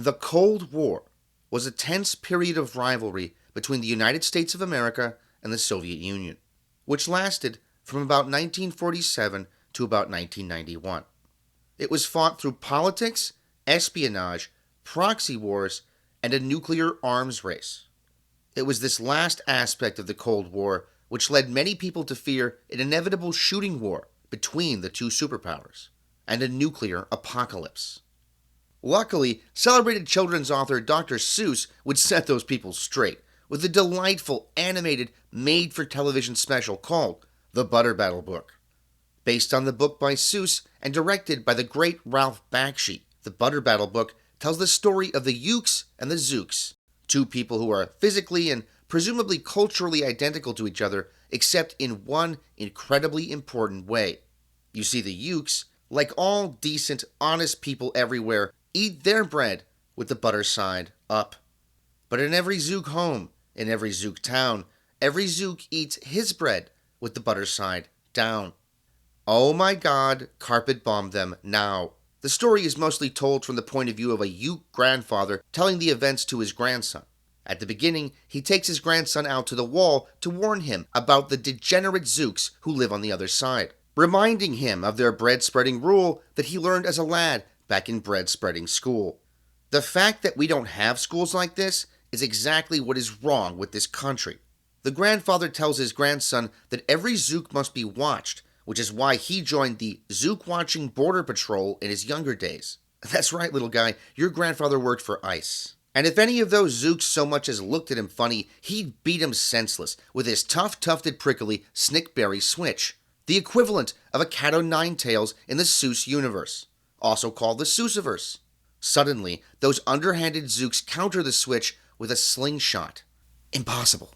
The Cold War was a tense period of rivalry between the United States of America and the Soviet Union, which lasted from about 1947 to about 1991. It was fought through politics, espionage, proxy wars, and a nuclear arms race. It was this last aspect of the Cold War which led many people to fear an inevitable shooting war between the two superpowers and a nuclear apocalypse. Luckily, celebrated children's author Dr. Seuss would set those people straight with a delightful animated made-for-television special called The Butter Battle Book. Based on the book by Seuss and directed by the great Ralph Bakshi, The Butter Battle Book tells the story of the Ukes and the Zooks, two people who are physically and presumably culturally identical to each other, except in one incredibly important way. You see, the Ukes, like all decent, honest people everywhere, eat their bread with the butter side up. But in every Zook home, in every Zook town, every Zook eats his bread with the butter side down. Oh my God, carpet bomb them now. The story is mostly told from the point of view of a Uke grandfather telling the events to his grandson. At the beginning, he takes his grandson out to the wall to warn him about the degenerate Zooks who live on the other side, reminding him of their bread-spreading rule that he learned as a lad back in bread-spreading school. The fact that we don't have schools like this is exactly what is wrong with this country. The grandfather tells his grandson that every Zook must be watched, which is why he joined the Zook-watching border patrol in his younger days. That's right, little guy, your grandfather worked for ICE. And if any of those Zooks so much as looked at him funny, he'd beat him senseless with his tough, tufted, prickly Snickberry switch, the equivalent of a cat o' nine tails in the Seuss universe, also called the Seussiverse. Suddenly, those underhanded Zooks counter the switch with a slingshot. Impossible.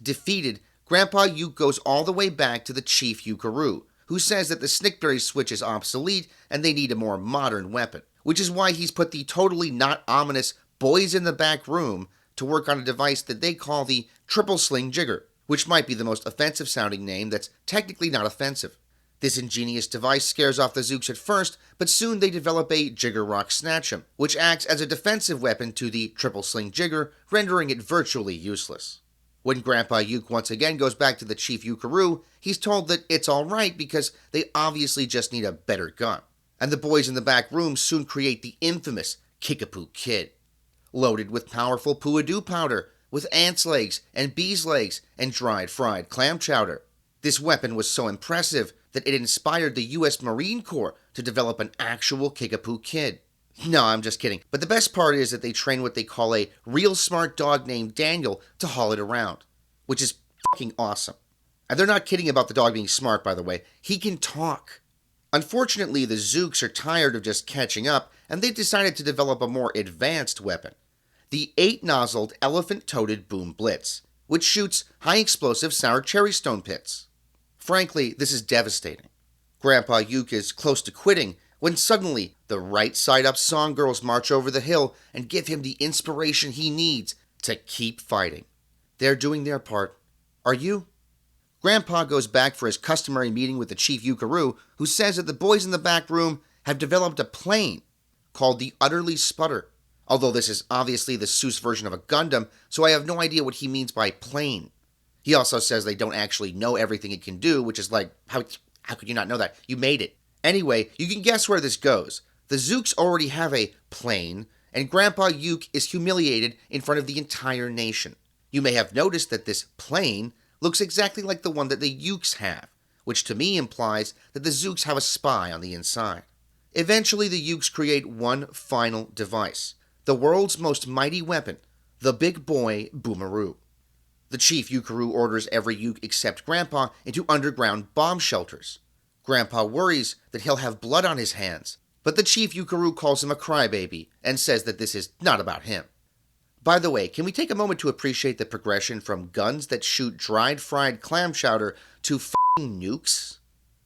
Defeated, Grandpa Uke goes all the way back to the Chief Ukaroo, who says that the Snickberry switch is obsolete and they need a more modern weapon, which is why he's put the totally not ominous boys in the back room to work on a device that they call the Triple Sling Jigger, which might be the most offensive sounding name that's technically not offensive. This ingenious device scares off the Zooks at first, but soon they develop a Jigger Rock Snatch'em, which acts as a defensive weapon to the Triple Sling Jigger, rendering it virtually useless. When Grandpa Uke once again goes back to the Chief Ukaroo, he's told that it's alright because they obviously just need a better gun. And the boys in the back room soon create the infamous Kickapoo Kid, loaded with powerful Poo-a-Doo powder, with ants' legs and bees' legs and dried fried clam chowder. This weapon was so impressive that it inspired the U.S. Marine Corps to develop an actual Kickapoo Kid. No, I'm just kidding. But the best part is that they train what they call a real smart dog named Daniel to haul it around, which is fucking awesome. And they're not kidding about the dog being smart, by the way. He can talk. Unfortunately, the Zooks are tired of just catching up, and they've decided to develop a more advanced weapon, the 8-nozzled elephant-toted Boom Blitz, which shoots high-explosive sour cherry stone pits. Frankly, this is devastating. Grandpa Uke is close to quitting when suddenly the right-side-up song girls march over the hill and give him the inspiration he needs to keep fighting. They're doing their part. Are you? Grandpa goes back for his customary meeting with the Chief Ukaroo, who says that the boys in the back room have developed a plane called the Utterly Sputter. Although this is obviously the Seuss version of a Gundam, so I have no idea what he means by plane. He also says they don't actually know everything it can do, which is like, how could you not know that? You made it. Anyway, you can guess where this goes. The Zooks already have a plane, and Grandpa Uke is humiliated in front of the entire nation. You may have noticed that this plane looks exactly like the one that the Ukes have, which to me implies that the Zooks have a spy on the inside. Eventually, the Ukes create one final device, the world's most mighty weapon, the Big Boy Boomeroo. The Chief Ukaroo orders every Uke except Grandpa into underground bomb shelters. Grandpa worries that he'll have blood on his hands, but the Chief Ukaroo calls him a crybaby and says that this is not about him. By the way, can we take a moment to appreciate the progression from guns that shoot dried fried clam chowder to f***ing nukes?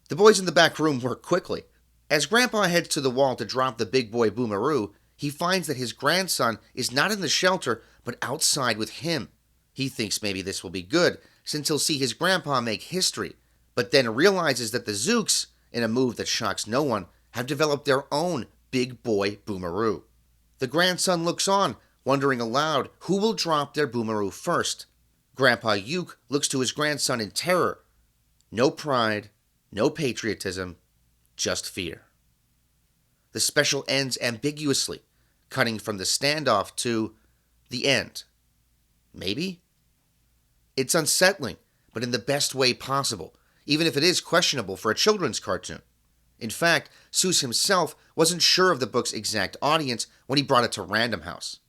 The boys in the back room work quickly. As Grandpa heads to the wall to drop the Big Boy Boomeroo, he finds that his grandson is not in the shelter, but outside with him. He thinks maybe this will be good, since he'll see his grandpa make history, but then realizes that the Zooks, in a move that shocks no one, have developed their own Big Boy Boomeroo. The grandson looks on, wondering aloud who will drop their boomeroo first. Grandpa Uke looks to his grandson in terror. No pride, no patriotism, just fear. The special ends ambiguously, cutting from the standoff to the end. Maybe? It's unsettling, but in the best way possible, even if it is questionable for a children's cartoon. In fact, Seuss himself wasn't sure of the book's exact audience when he brought it to Random House.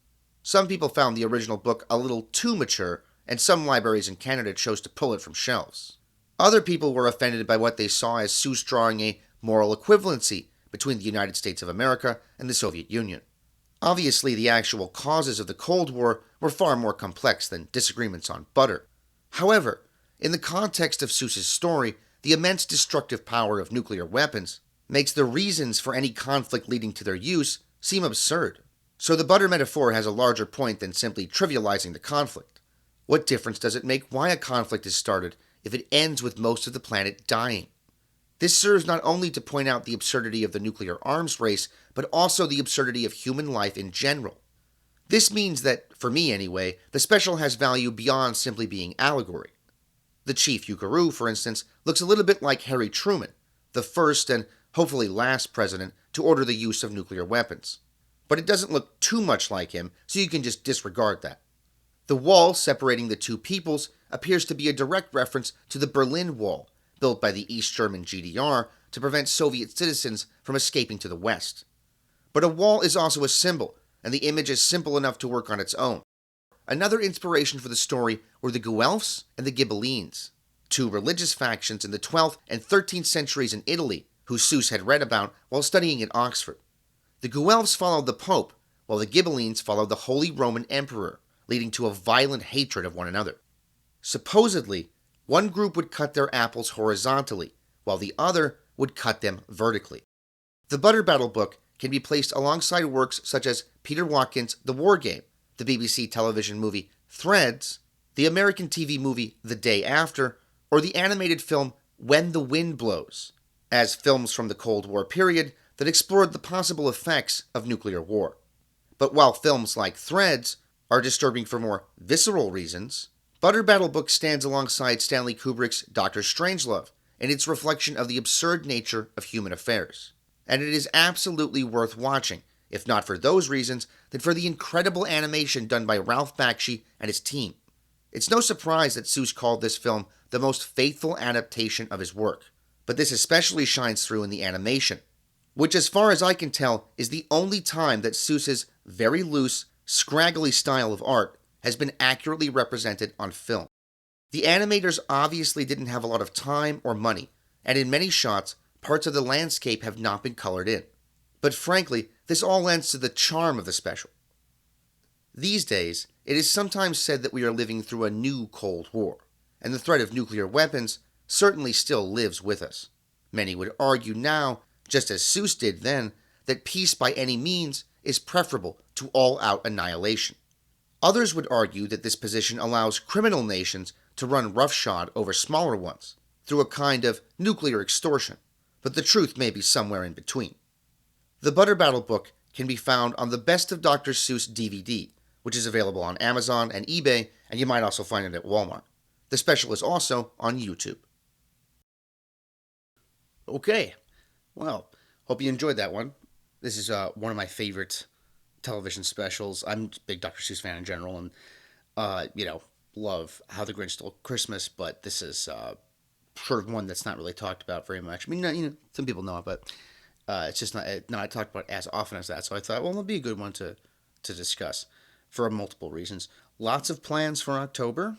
Some people found the original book a little too mature, and some libraries in Canada chose to pull it from shelves. Other people were offended by what they saw as Seuss drawing a moral equivalency between the United States of America and the Soviet Union. Obviously, the actual causes of the Cold War were far more complex than disagreements on butter. However, in the context of Seuss's story, the immense destructive power of nuclear weapons makes the reasons for any conflict leading to their use seem absurd. So the butter metaphor has a larger point than simply trivializing the conflict. What difference does it make why a conflict is started if it ends with most of the planet dying? This serves not only to point out the absurdity of the nuclear arms race, but also the absurdity of human life in general. This means that, for me anyway, the special has value beyond simply being allegory. The Chief Ukaroo, for instance, looks a little bit like Harry Truman, the first and hopefully last president to order the use of nuclear weapons. But it doesn't look too much like him, so you can just disregard that. The wall separating the two peoples appears to be a direct reference to the Berlin Wall, built by the East German GDR to prevent Soviet citizens from escaping to the West. But a wall is also a symbol, and the image is simple enough to work on its own. Another inspiration for the story were the Guelphs and the Ghibellines, two religious factions in the 12th and 13th centuries in Italy, who Seuss had read about while studying at Oxford. The Guelphs followed the Pope, while the Ghibellines followed the Holy Roman Emperor, leading to a violent hatred of one another. Supposedly, one group would cut their apples horizontally, while the other would cut them vertically. The Butter Battle book can be placed alongside works such as Peter Watkins' The War Game, the BBC television movie Threads, the American TV movie The Day After, or the animated film When the Wind Blows, as films from the Cold War period that explored the possible effects of nuclear war. But while films like Threads are disturbing for more visceral reasons, Butter Battle book stands alongside Stanley Kubrick's Dr. Strangelove in its reflection of the absurd nature of human affairs. And it is absolutely worth watching, if not for those reasons, then for the incredible animation done by Ralph Bakshi and his team. It's no surprise that Seuss called this film the most faithful adaptation of his work, but this especially shines through in the animation, which as far as I can tell is the only time that Seuss's very loose, scraggly style of art has been accurately represented on film. The animators obviously didn't have a lot of time or money, and in many shots, parts of the landscape have not been colored in. But frankly, this all lends to the charm of the special. These days, it is sometimes said that we are living through a new Cold War, and the threat of nuclear weapons certainly still lives with us. Many would argue now, just as Seuss did then, that peace by any means is preferable to all-out annihilation. Others would argue that this position allows criminal nations to run roughshod over smaller ones, through a kind of nuclear extortion, but the truth may be somewhere in between. The Butter Battle book can be found on the Best of Dr. Seuss DVD, which is available on Amazon and eBay, and you might also find it at Walmart. The special is also on YouTube. Okay, well, hope you enjoyed that one. This is one of my favorite television specials. I'm a big Dr. Seuss fan in general, and, love How the Grinch Stole Christmas, but this is sort of one that's not really talked about very much. I mean, some people know it, but it's just not talked about as often as that. So I thought, well, it'll be a good one to discuss for multiple reasons. Lots of plans for October.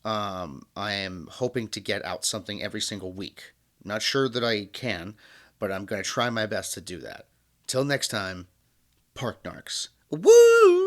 I am hoping to get out something every single week. Not sure that I can, but I'm going to try my best to do that. Till next time, Park Narcs. Woo!